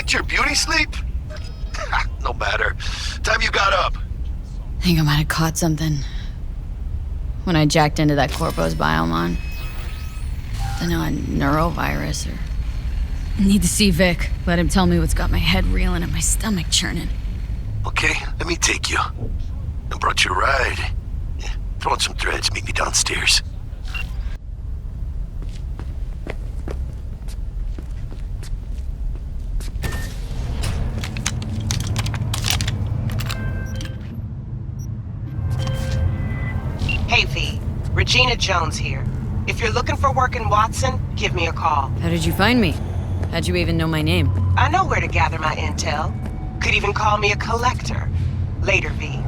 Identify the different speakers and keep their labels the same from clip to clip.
Speaker 1: picked your beauty sleep? No matter. Time you got up.
Speaker 2: I think I might have caught something when I jacked into that Corpo's biomon. I know, a neurovirus or... Need to see Vic. Let him tell me what's got my head reeling and my stomach churning.
Speaker 1: Okay, let me take you. I brought you a ride. Yeah, throw on some threads, meet me downstairs.
Speaker 3: Hey V, Regina Jones here. If you're looking for work in Watson, give me a call.
Speaker 2: How did you find me? How'd you even know my name?
Speaker 3: I know where to gather my intel. Could even call me a collector. Later, V.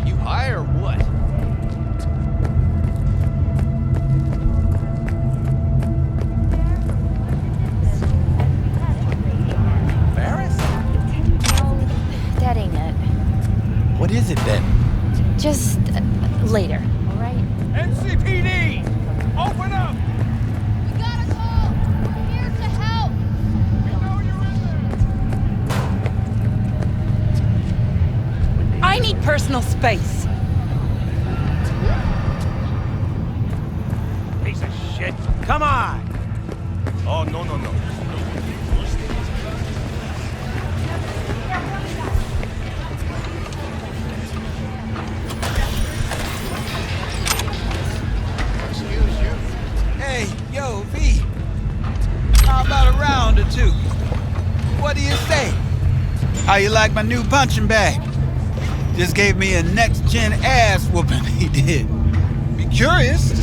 Speaker 4: You hire or what?
Speaker 5: That ain't it.
Speaker 4: What is it then?
Speaker 5: Just later, all right?
Speaker 4: NCPD! Open up!
Speaker 6: We got a call! We're here to help!
Speaker 4: We know you're in there!
Speaker 7: I need personal space.
Speaker 4: Piece of shit. Come on! Oh, no. Excuse you.
Speaker 8: Hey, yo, V. How about a round or two? What do you say? How you like my new punching bag? Just gave me a next-gen ass whooping, he did. Be curious to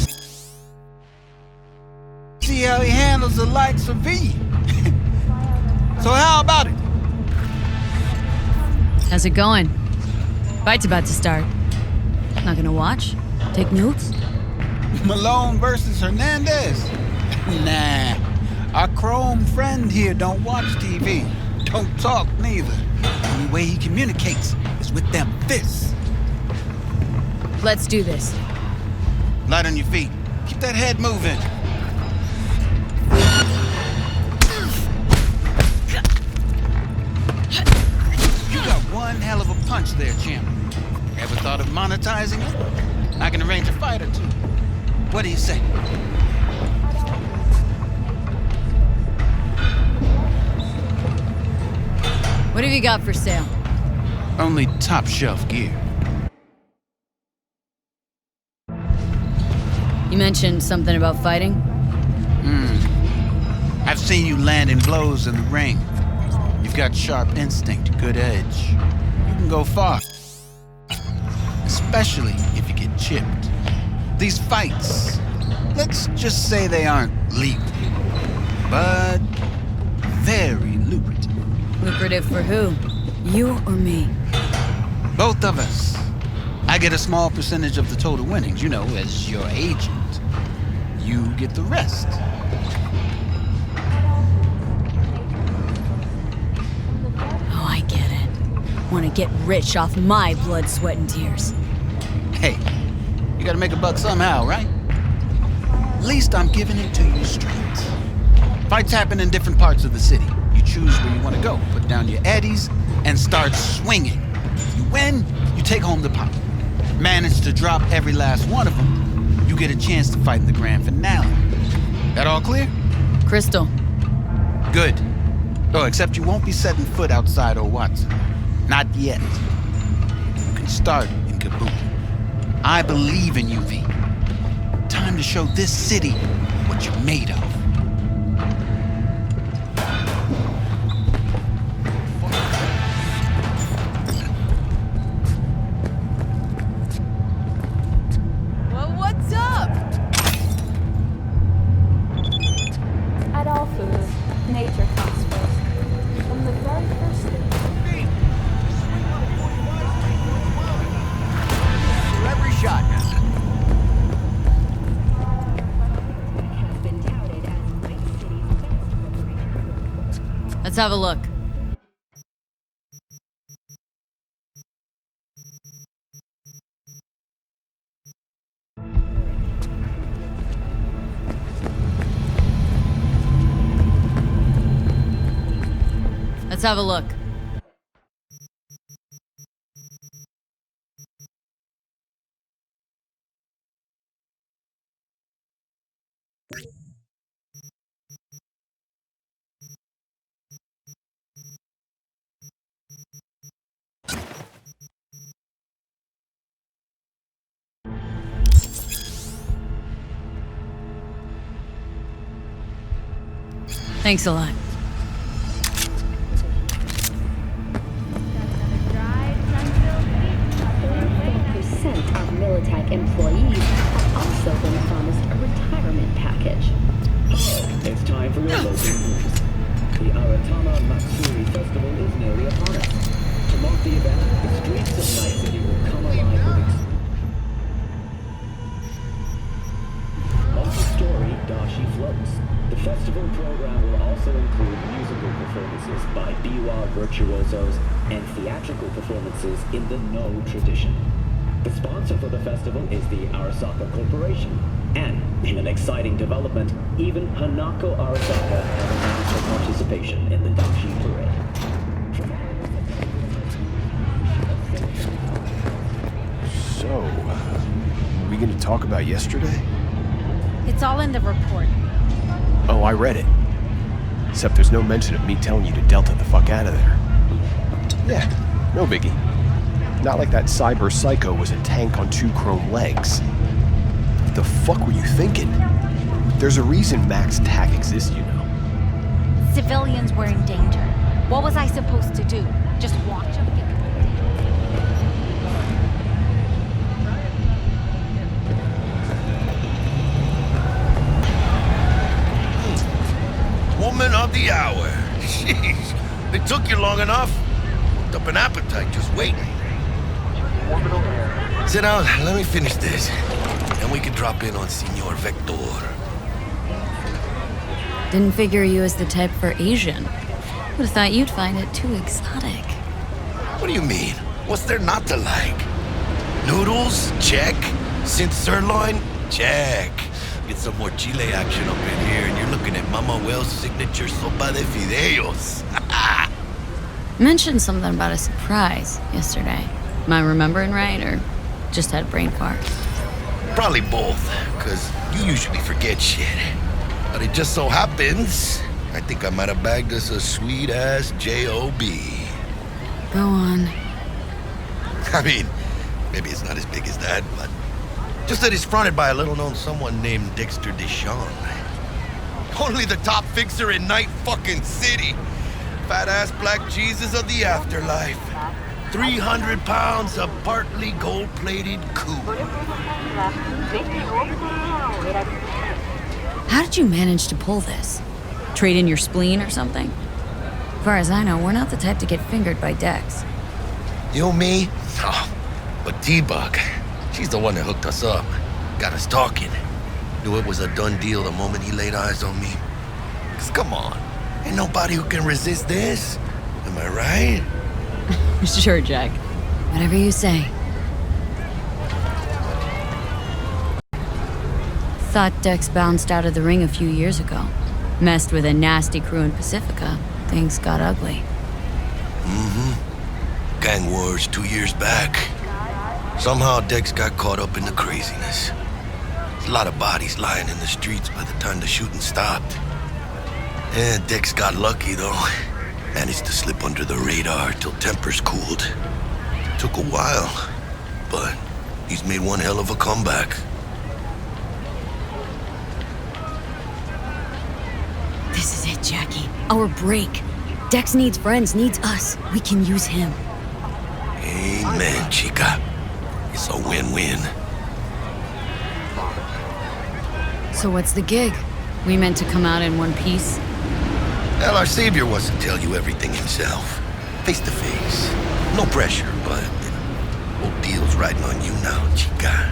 Speaker 8: see how he handles the likes of V. So how about it?
Speaker 2: How's it going? Fight's about to start. Not gonna watch? Take notes?
Speaker 8: Malone versus Hernandez? Nah. Our chrome friend here don't watch TV. Don't talk neither. The only way he communicates is with them fists.
Speaker 2: Let's do this.
Speaker 8: Light on your feet. Keep that head moving. You got one hell of a punch there, champ. Ever thought of monetizing it? I can arrange a fight or two. What do you say?
Speaker 2: What have you got for sale?
Speaker 8: Only top shelf gear.
Speaker 2: You mentioned something about fighting?
Speaker 8: I've seen you landing blows in the ring. You've got sharp instinct, good edge. You can go far. Especially if you get chipped. These fights, let's just say they aren't legal, but very lucrative.
Speaker 2: Lucrative for who? You or me?
Speaker 8: Both of us. I get a small percentage of the total winnings, you know, as your agent. You get the rest.
Speaker 2: Oh, I get it. Want to get rich off my blood, sweat, and tears.
Speaker 8: Hey, you gotta make a buck somehow, right? At least I'm giving it to you straight. Fights happen in different parts of the city. You choose where you want to go, put down your eddies, and start swinging. You win, you take home the pot. Manage to drop every last one of them, you get a chance to fight in the grand finale. That all clear?
Speaker 2: Crystal.
Speaker 8: Good. Oh, except you won't be setting foot outside old Watson. Not yet. You can start in Kabuki. I believe in you, V. Time to show this city what you're made of.
Speaker 7: Well, what's up?
Speaker 5: At all foods, nature comes first. From the very first thing.
Speaker 4: For every shot now.
Speaker 2: Let's have a look. Let's have a look. Thanks a lot.
Speaker 9: Percent of Militech employees have also been promised a retirement package.
Speaker 10: It's time for your local news. The Aratama Matsuri Festival is nearly upon us. To mark the event, the streets of Night City will come alive with multi-story Dashi floats. The festival program will also include musical performances by biwa virtuosos and theatrical performances in the No tradition. The sponsor for the festival is the Arasaka Corporation. And, in an exciting development, even Hanako Arasaka has announced her participation in the Dashi Parade.
Speaker 11: So, we gonna talk about yesterday?
Speaker 6: It's all in the report.
Speaker 11: Oh, I read it. Except there's no mention of me telling you to Delta the fuck out of there. Yeah, no biggie. Not like that cyber psycho was a tank on 2 chrome legs. What the fuck were you thinking? There's a reason Max TAC exists, you know.
Speaker 6: Civilians were in danger. What was I supposed to do? Just watch them get
Speaker 1: Woman of the hour. Jeez, it took you long enough. Worked up an appetite just waiting. Sit down, let me finish this. Then we can drop in on Senor Vector.
Speaker 2: Didn't figure you as the type for Asian. Would've thought you'd find it too exotic.
Speaker 1: What do you mean? What's there not to like? Noodles? Check. Synth sirloin? Check. Get some more Chile action up in here, and you're looking at Mama Wells' signature sopa de fideos.
Speaker 2: Mentioned something about a surprise yesterday. Am I remembering right, or just had a brain fart?
Speaker 1: Probably both, because you usually forget shit. But it just so happens, I think I might have bagged us a sweet-ass J.O.B.
Speaker 2: Go on.
Speaker 1: I mean, maybe it's not as big as that, but just that it's fronted by a little-known someone named Dexter Deshawn. Only the top fixer in Night fucking City. Fat-ass black Jesus of the afterlife. 300 pounds of partly gold-plated coup.
Speaker 2: How did you manage to pull this? Trade in your spleen or something? As far as I know, we're not the type to get fingered by Dex.
Speaker 1: You, me? Oh, but T-Bug, she's the one that hooked us up. Got us talking. Knew it was a done deal the moment he laid eyes on me. 'Cause come on, ain't nobody who can resist this. Am I right?
Speaker 2: Sure, Jack. Whatever you say. Thought Dex bounced out of the ring a few years ago. Messed with a nasty crew in Pacifica. Things got ugly.
Speaker 1: Mm-hmm. Gang wars 2 years back. Somehow Dex got caught up in the craziness. There's a lot of bodies lying in the streets by the time the shooting stopped. And Dex got lucky, though. Managed to slip under the radar till tempers cooled. Took a while, but he's made one hell of a comeback.
Speaker 2: This is it, Jackie. Our break. Dex needs friends, needs us. We can use him.
Speaker 1: Amen, chica. It's a win-win.
Speaker 2: So what's the gig? We meant to come out in one piece?
Speaker 1: Well, our savior wants to tell you everything himself. Face to face. No pressure, but whole deal's riding on you now, chica.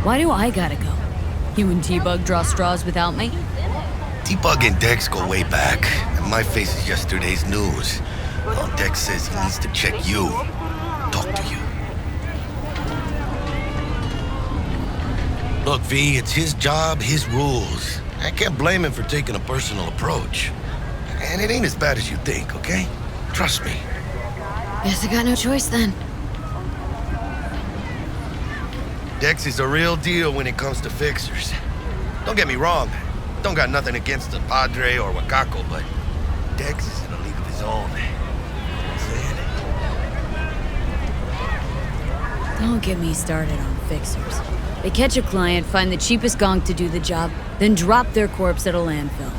Speaker 2: Why do I gotta go? You and T-Bug draw straws without me?
Speaker 1: T-Bug and Dex go way back, and my face is yesterday's news. Well, Dex says he needs to check you. Talk to you. Look, V, it's his job, his rules. I can't blame him for taking a personal approach. And it ain't as bad as you think, okay? Trust me.
Speaker 2: Guess I got no choice then.
Speaker 1: Dex is a real deal when it comes to fixers. Don't get me wrong. Don't got nothing against the Padre or Wakako, but Dex is in a league of his own. You know what I'm saying?
Speaker 2: Don't get me started on fixers. They catch a client, find the cheapest gonk to do the job, then drop their corpse at a landfill.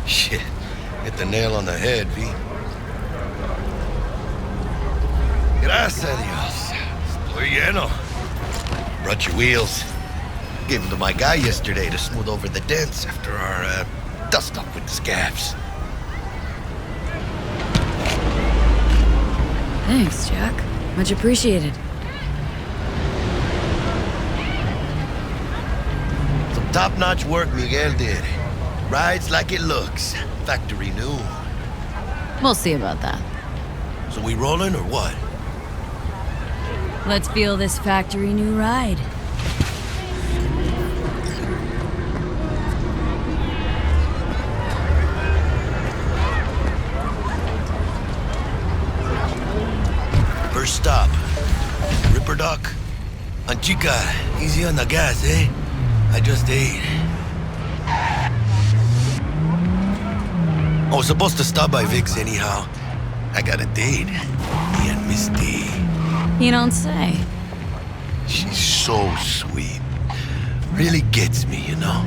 Speaker 1: Shit. Hit the nail on the head, V. Gracias a Dios. Estoy lleno. Brought your wheels. Gave them to my guy yesterday to smooth over the dents after our dust-up with the scabs.
Speaker 2: Thanks, Jack. Much appreciated.
Speaker 1: Some top-notch work Miguel did. Rides like it looks. Factory new.
Speaker 2: We'll see about that.
Speaker 1: So we rolling or what?
Speaker 2: Let's feel this factory new ride.
Speaker 1: First stop. Ripper Dock. Anchica, easy on the gas, eh? I just ate. I was supposed to stop by Vic's anyhow. I got a date. Me and Misty.
Speaker 2: You don't say.
Speaker 1: She's so sweet. Really gets me, you know?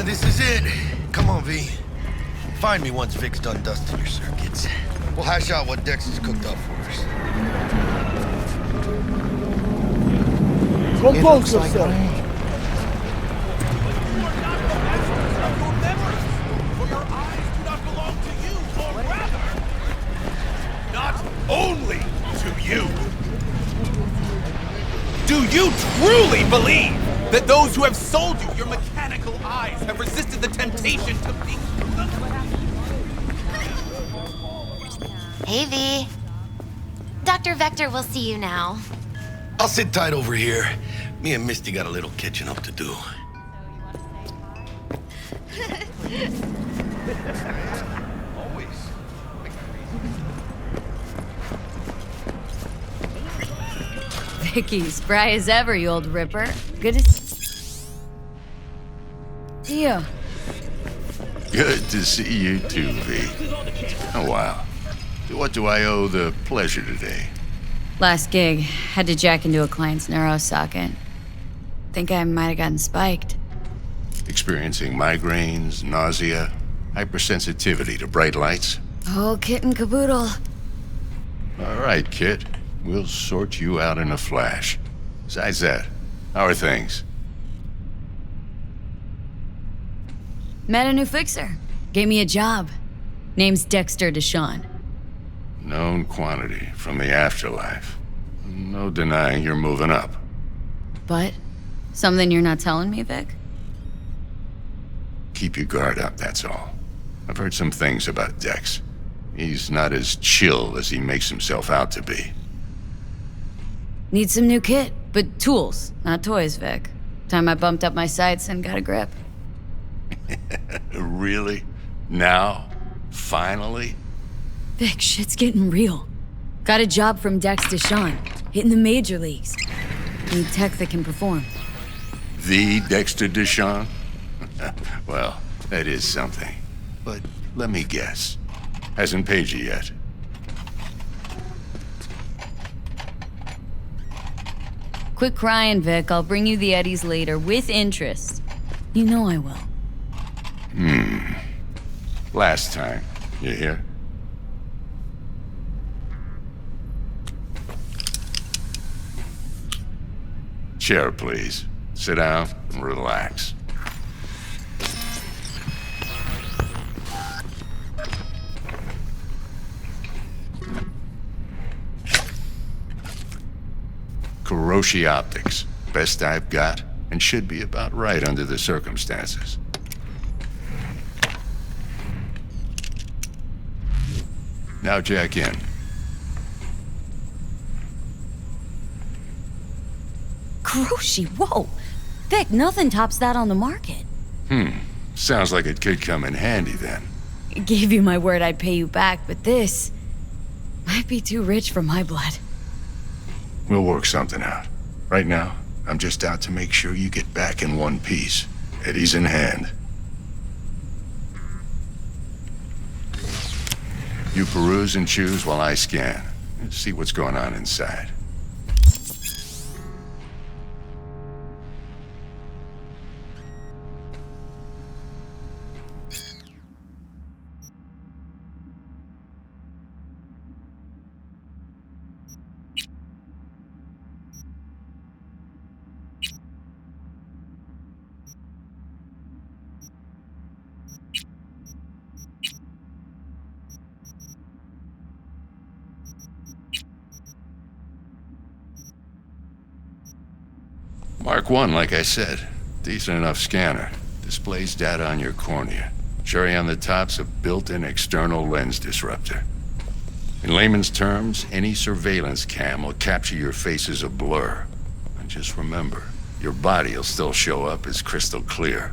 Speaker 1: This is it. Come on, V. Find me once Vic's done dusting your circuits. We'll hash out what Dex has cooked up for us.
Speaker 12: Compose yourself.
Speaker 4: Not only to you. Do you truly believe that those who have sold you your mechanical eyes have resisted the temptation to be...
Speaker 13: Hey, V. Dr. Vector will see you now.
Speaker 1: I'll sit tight over here. Me and Misty got a little catching up to do.
Speaker 2: Vicky, spry as ever, you old ripper. Good to see you.
Speaker 14: Good to see you too, V. Oh, wow. To what do I owe the pleasure today?
Speaker 2: Last gig, had to jack into a client's neuro socket. Think I might have gotten spiked.
Speaker 14: Experiencing migraines, nausea, hypersensitivity to bright lights?
Speaker 2: Oh, kit and caboodle.
Speaker 14: All right, kid. We'll sort you out in a flash. Besides that, how are things?
Speaker 2: Met a new fixer. Gave me a job. Name's Dexter Deshawn.
Speaker 14: Known quantity from the afterlife. No denying you're moving up.
Speaker 2: But? Something you're not telling me, Vic?
Speaker 14: Keep your guard up, that's all. I've heard some things about Dex. He's not as chill as he makes himself out to be.
Speaker 2: Need some new kit, but tools, not toys, Vic. Time I bumped up my sights and got a grip.
Speaker 14: Really? Now? Finally?
Speaker 2: Vic, shit's getting real. Got a job from Dex Deshawn, hitting the major leagues. Need tech that can perform.
Speaker 14: The Dexter Deshawn? Well, that is something. But let me guess. Hasn't paid you yet.
Speaker 2: Quit crying, Vic. I'll bring you the eddies later, with interest. You know I will.
Speaker 14: Last time. You hear? Chair, please. Sit down and relax. Kuroshi Optics. Best I've got, and should be about right under the circumstances. Now jack in.
Speaker 2: Kuroshi, whoa! Vic, nothing tops that on the market.
Speaker 14: Sounds like it could come in handy then.
Speaker 2: I gave you my word I'd pay you back, but this might be too rich for my blood.
Speaker 14: We'll work something out. Right now, I'm just out to make sure you get back in one piece. Eddie's in hand. You peruse and choose while I scan. See what's going on inside. Mark 1, like I said. Decent enough scanner. Displays data on your cornea. Cherry on the top's a built-in external lens disruptor. In layman's terms, any surveillance cam will capture your face as a blur. And just remember, your body will still show up as crystal clear.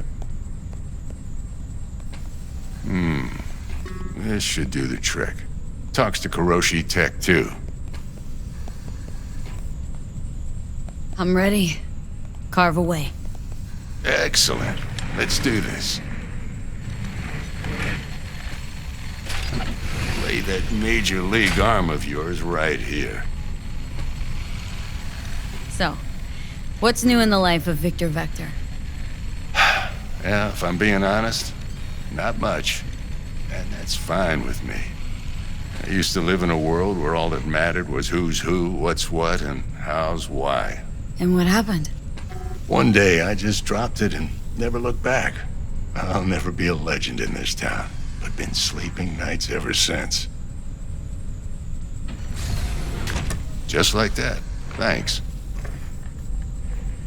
Speaker 14: This should do the trick. Talks to Kuroshi Tech, too.
Speaker 2: I'm ready. Carve away.
Speaker 14: Excellent. Let's do this. Lay that major league arm of yours right here.
Speaker 2: So, what's new in the life of Victor Vector?
Speaker 14: Yeah, if I'm being honest, not much. And that's fine with me. I used to live in a world where all that mattered was who's who, what's what, and how's why.
Speaker 2: And what happened?
Speaker 14: One day, I just dropped it and never looked back. I'll never be a legend in this town, but been sleeping nights ever since. Just like that. Thanks.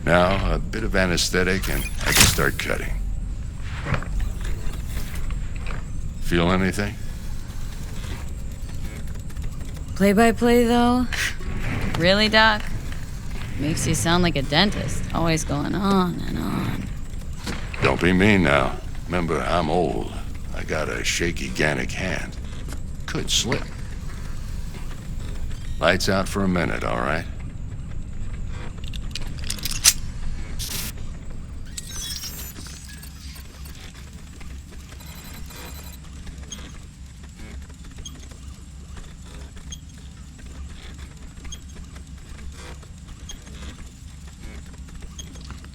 Speaker 14: Now, a bit of anesthetic and I can start cutting. Feel anything?
Speaker 2: Play-by-play, though? Really, Doc? Makes you sound like a dentist, always going on and on.
Speaker 14: Don't be mean now. Remember, I'm old. I got a shaky Gannic hand. Could slip. Lights out for a minute, all right?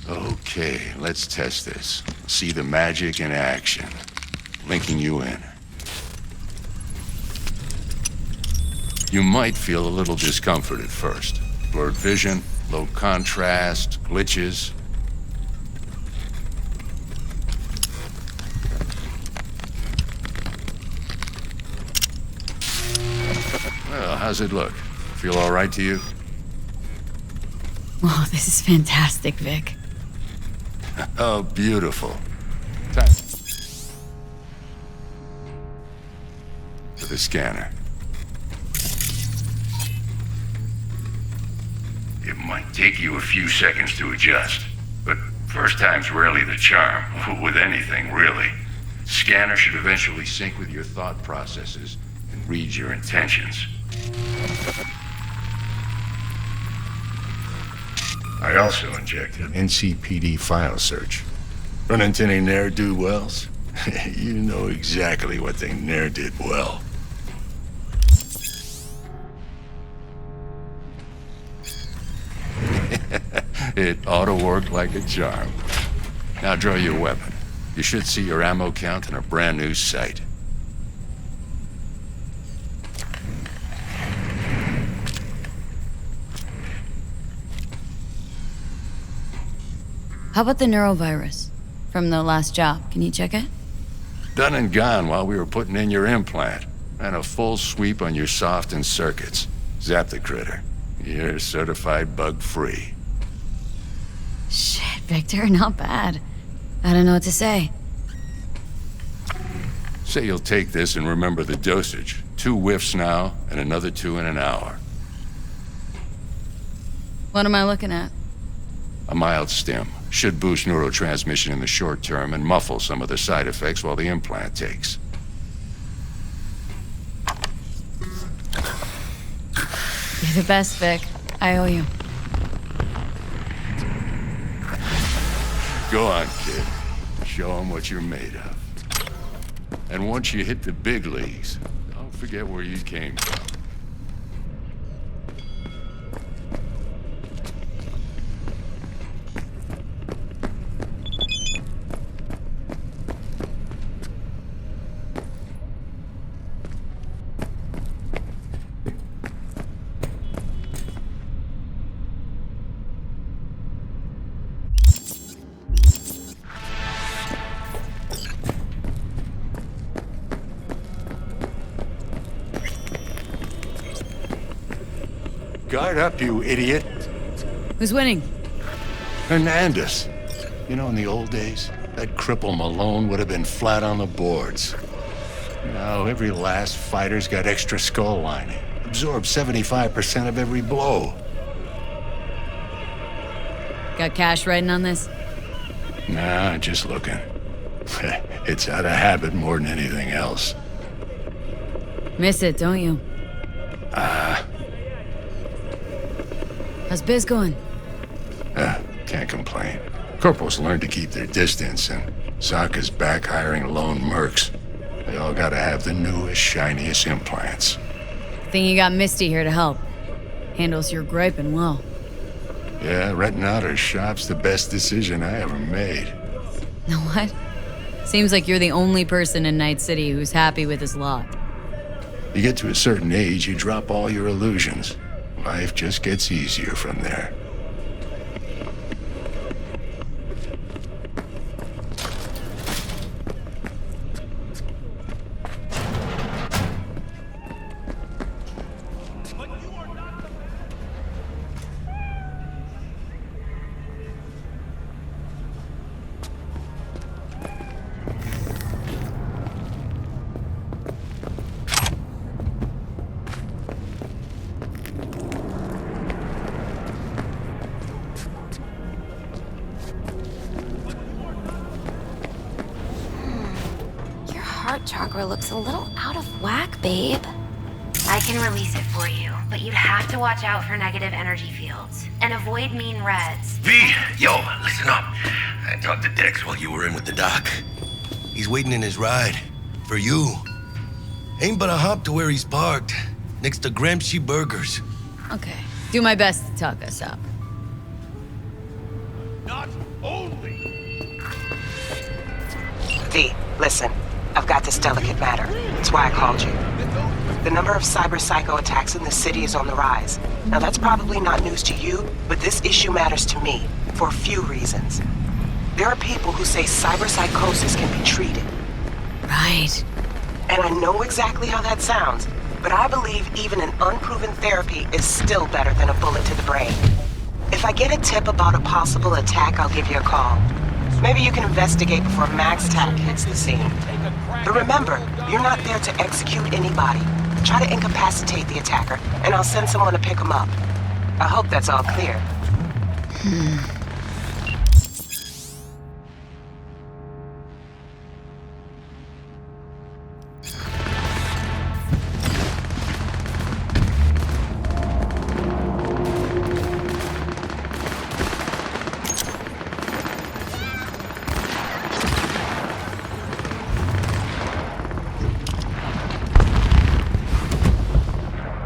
Speaker 14: Okay, let's test this. See the magic in action. Linking you in. You might feel a little discomfort at first. Blurred vision, low contrast, glitches. Well, how's it look? Feel all right to you?
Speaker 2: Oh, this is fantastic, Vic.
Speaker 14: Oh, beautiful. Time for the scanner. It might take you a few seconds to adjust, but first time's rarely the charm, with anything, really. Scanner should eventually sync with your thought processes and read your intentions. I also injected NCPD file search. Run into any ne'er-do-wells? You know exactly what they ne'er did well. It ought to work like a charm. Now draw your weapon. You should see your ammo count in a brand new sight.
Speaker 2: How about the neurovirus from the last job? Can you check it?
Speaker 14: Done and gone while we were putting in your implant. And a full sweep on your soft and circuits. Zap the critter. You're certified bug-free.
Speaker 2: Shit, Victor, not bad. I don't know what to say.
Speaker 14: Say you'll take this and remember the dosage. 2 whiffs now, and another 2 in an hour.
Speaker 2: What am I looking at?
Speaker 14: A mild stim. Should boost neurotransmission in the short term and muffle some of the side effects while the implant takes.
Speaker 2: You're the best, Vic. I owe you.
Speaker 14: Go on, kid. Show them what you're made of. And once you hit the big leagues, don't forget where you came from. Guard up, you idiot.
Speaker 2: Who's winning?
Speaker 14: Hernandez. You know, in the old days, that cripple Malone would have been flat on the boards. Now, every last fighter's got extra skull lining. Absorbs 75% of every blow.
Speaker 2: Got cash writing on this?
Speaker 14: Nah, just looking. It's out of habit more than anything else.
Speaker 2: Miss it, don't you? How's biz going?
Speaker 14: Can't complain. Corporals learn to keep their distance, and Sokka's back hiring lone mercs. They all gotta have the newest, shiniest implants.
Speaker 2: Think you got Misty here to help. Handles your griping well.
Speaker 14: Yeah, renting out her shop's the best decision I ever made.
Speaker 2: Know what? Seems like you're the only person in Night City who's happy with his lot.
Speaker 14: You get to a certain age, you drop all your illusions. Life just gets easier from there.
Speaker 13: Chakra looks a little out of whack, babe. I can release it for you, but you'd have to watch out for negative energy fields and avoid mean reds.
Speaker 1: V, yo, listen up. I talked to Dex while you were in with the doc. He's waiting in his ride. For you. Ain't but a hop to where he's parked. Next to Gramsci Burgers.
Speaker 2: Okay. Do my best to talk us up.
Speaker 4: Not only.
Speaker 3: V, listen. I've got this delicate matter. That's why I called you. The number of cyber psycho attacks in the city is on the rise. Now that's probably not news to you, but this issue matters to me for a few reasons. There are people who say cyber psychosis can be treated.
Speaker 2: Right.
Speaker 3: And I know exactly how that sounds, but I believe even an unproven therapy is still better than a bullet to the brain. If I get a tip about a possible attack, I'll give you a call. Maybe you can investigate before Max Tack hits the scene. But remember, you're not there to execute anybody. Try to incapacitate the attacker, and I'll send someone to pick him up. I hope that's all clear.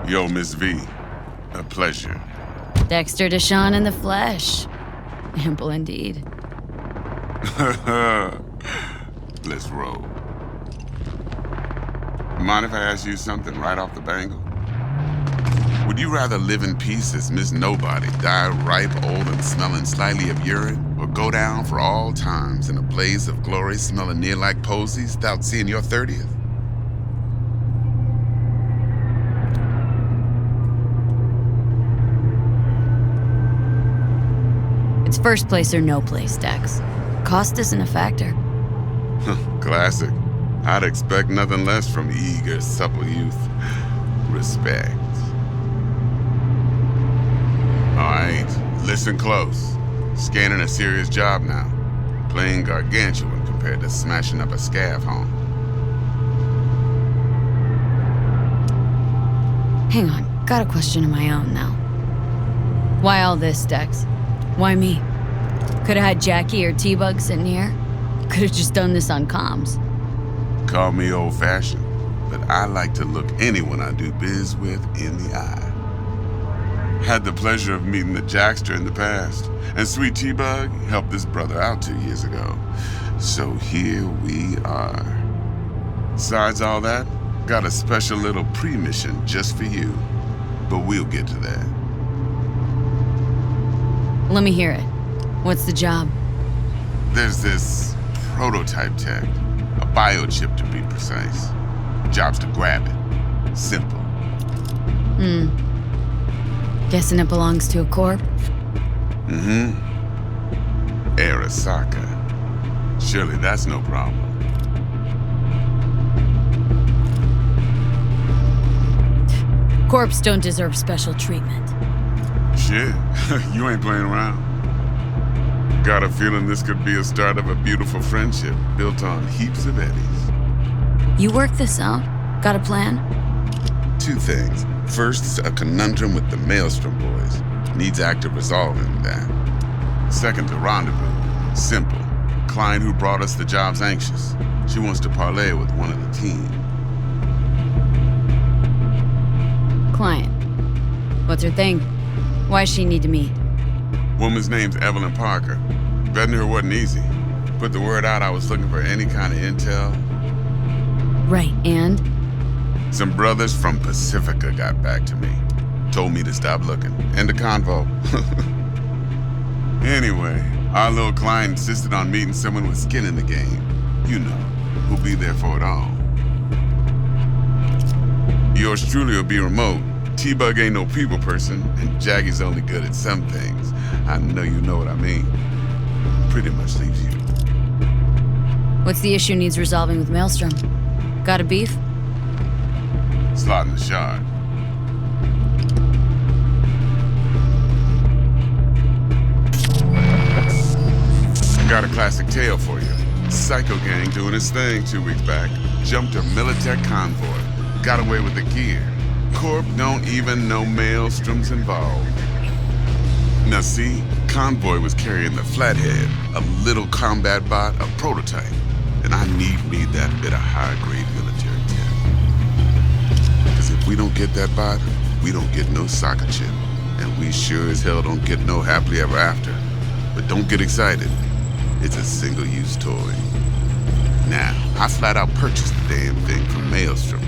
Speaker 12: Yo, Miss V. A pleasure.
Speaker 2: Dexter Deshawn in the flesh. Ample indeed.
Speaker 12: Let's roll. Mind if I ask you something right off the bangle? Would you rather live in peace as Miss Nobody, die ripe, old, and smelling slightly of urine, or go down for all times in a blaze of glory smelling near like posies without seeing your 30th?
Speaker 2: It's first place or no place, Dex. Cost isn't a factor.
Speaker 12: Classic. I'd expect nothing less from eager, supple youth. Respect. Alright, listen close. Scanning a serious job now. Playing gargantuan compared to smashing up a scav home.
Speaker 2: Hang on, got a question of my own now. Why all this, Dex? Why me? Could've had Jackie or T-Bug sitting here. Could've just done this on comms.
Speaker 12: Call me old-fashioned, but I like to look anyone I do biz with in the eye. Had the pleasure of meeting the Jackster in the past, and Sweet T-Bug helped this brother out 2 years ago. So here we are. Besides all that, got a special little pre-mission just for you. But we'll get to that.
Speaker 2: Let me hear it. What's the job?
Speaker 12: There's this prototype tech, a biochip to be precise. Job's to grab it. Simple.
Speaker 2: Guessing it belongs to a corp?
Speaker 12: Mm-hmm. Arasaka. Surely that's no problem.
Speaker 2: Corps don't deserve special treatment.
Speaker 12: Shit, you ain't playing around. Got a feeling this could be a start of a beautiful friendship built on heaps of eddies.
Speaker 2: You work this out? Got a plan?
Speaker 12: 2 things. First, a conundrum with the Maelstrom boys. Needs active resolving with that. Second, the rendezvous. Simple. Client who brought us the job's anxious. She wants to parlay with one of the team.
Speaker 2: Client. What's her thing? Why does she need to meet?
Speaker 12: Woman's name's Evelyn Parker. Betting her wasn't easy. Put the word out I was looking for any kind of intel.
Speaker 2: Right, and?
Speaker 12: Some brothers from Pacifica got back to me. Told me to stop looking. End of convo. Anyway, our little client insisted on meeting someone with skin in the game. You know, who'll be there for it all. Yours truly will be remote. T-Bug ain't no people person, and Jaggy's only good at some things. I know you know what I mean. Pretty much leaves you.
Speaker 2: What's the issue needs resolving with Maelstrom? Got a beef?
Speaker 12: Slot in the shard. Got a classic tale for you. Psycho gang doing his thing 2 weeks back. Jumped a Militech convoy. Got away with the gear. Corp don't even know Maelstrom's involved. Now see, convoy was carrying the Flathead, a little combat bot, a prototype. And I need that bit of high-grade military tech. Because if we don't get that bot, we don't get no soccer chip. And we sure as hell don't get no happily ever after. But don't get excited. It's a single-use toy. Now, I flat out purchased the damn thing from Maelstrom.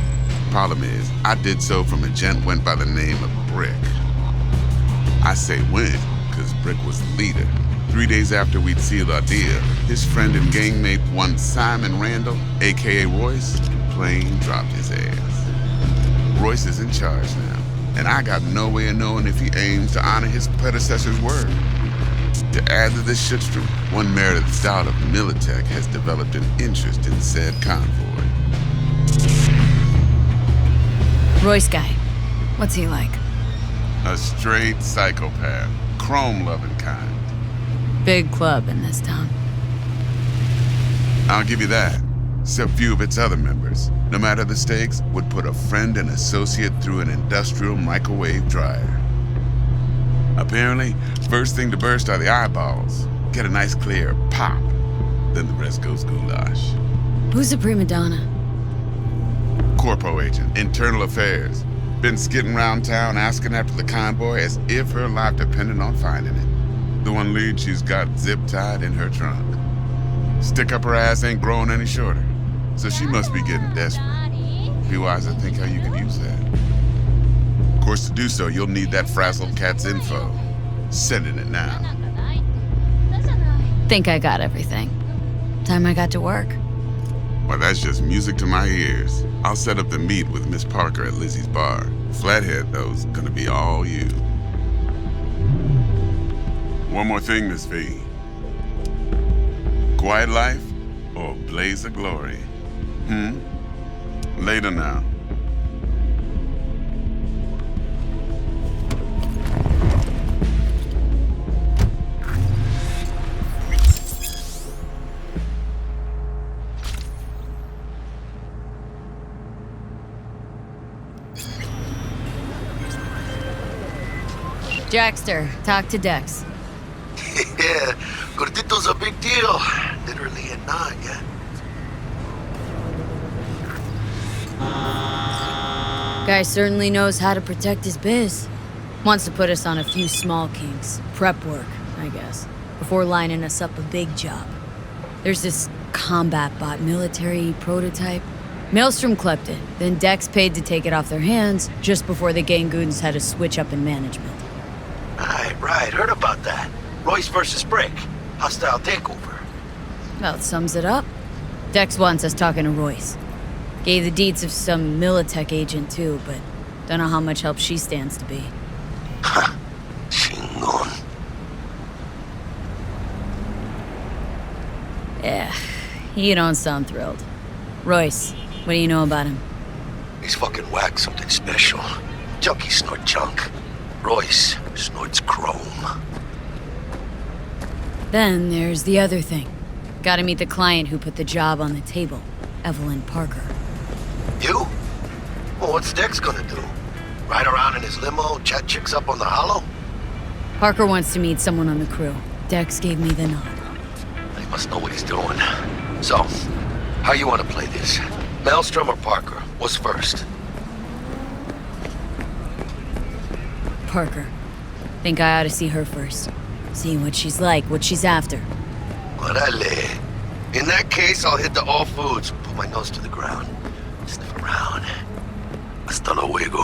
Speaker 12: Problem is, I did so from a gent went by the name of Brick. I say when, because Brick was the leader. 3 days after we'd sealed our deal, his friend and gangmate, one Simon Randall, aka Royce, plain dropped his ass. Royce is in charge now, and I got no way of knowing if he aims to honor his predecessor's word. To add to this shitstorm, one Meredith Stout of Militech has developed an interest in said convoy.
Speaker 2: Royce guy. What's he like?
Speaker 12: A straight psychopath. Chrome-loving kind.
Speaker 2: Big club in this town.
Speaker 12: I'll give you that. Except few of its other members, no matter the stakes, would put a friend and associate through an industrial microwave dryer. Apparently, first thing to burst are the eyeballs. Get a nice clear pop. Then the rest goes goulash.
Speaker 2: Who's a prima donna?
Speaker 12: Corpo agent, internal affairs. Been skidding around town asking after the convoy as if her life depended on finding it. The one lead she's got zip-tied in her trunk. Stick up her ass ain't growing any shorter, so she must be getting desperate. Be wise to think how you can use that. Of course, to do so, you'll need that frazzled cat's info. Sending it now.
Speaker 2: Think I got everything. Time I got to work.
Speaker 12: Well, that's just music to my ears. I'll set up the meet with Miss Parker at Lizzie's bar. Flathead, though's gonna be all you. One more thing, Miss V. Quiet life or blaze of glory? Later now.
Speaker 2: Jackster, talk to Dex.
Speaker 1: Yeah, Gordito's a big deal. Literally and not, yeah.
Speaker 2: Guy certainly knows how to protect his biz. Wants to put us on a few small kinks. Prep work, I guess. Before lining us up a big job. There's this combat bot military prototype. Maelstrom clept it, then Dex paid to take it off their hands just before the Gangoons had a switch up in management.
Speaker 1: Right, heard about that. Royce versus Brick. Hostile takeover.
Speaker 2: About sums it up. Dex wants us talking to Royce. Gave the deeds of some Militech agent too, but don't know how much help she stands to be.
Speaker 1: Ha! Chingon.
Speaker 2: Yeah, you don't sound thrilled. Royce, what do you know about him?
Speaker 1: He's fucking whack, something special. Junkies snort junk. Royce snorts chrome.
Speaker 2: Then there's the other thing. Gotta meet the client who put the job on the table, Evelyn Parker.
Speaker 1: You? Well, what's Dex gonna do? Ride around in his limo, chat chicks up on the hollow?
Speaker 2: Parker wants to meet someone on the crew. Dex gave me the nod.
Speaker 1: He must know what he's doing. So, how you want to play this? Maelstrom or Parker? What's first?
Speaker 2: Parker. Think I ought to see her first. See what she's like, what she's after.
Speaker 1: Orale. In that case, I'll hit the all foods, put my nose to the ground, sniff around. Hasta luego.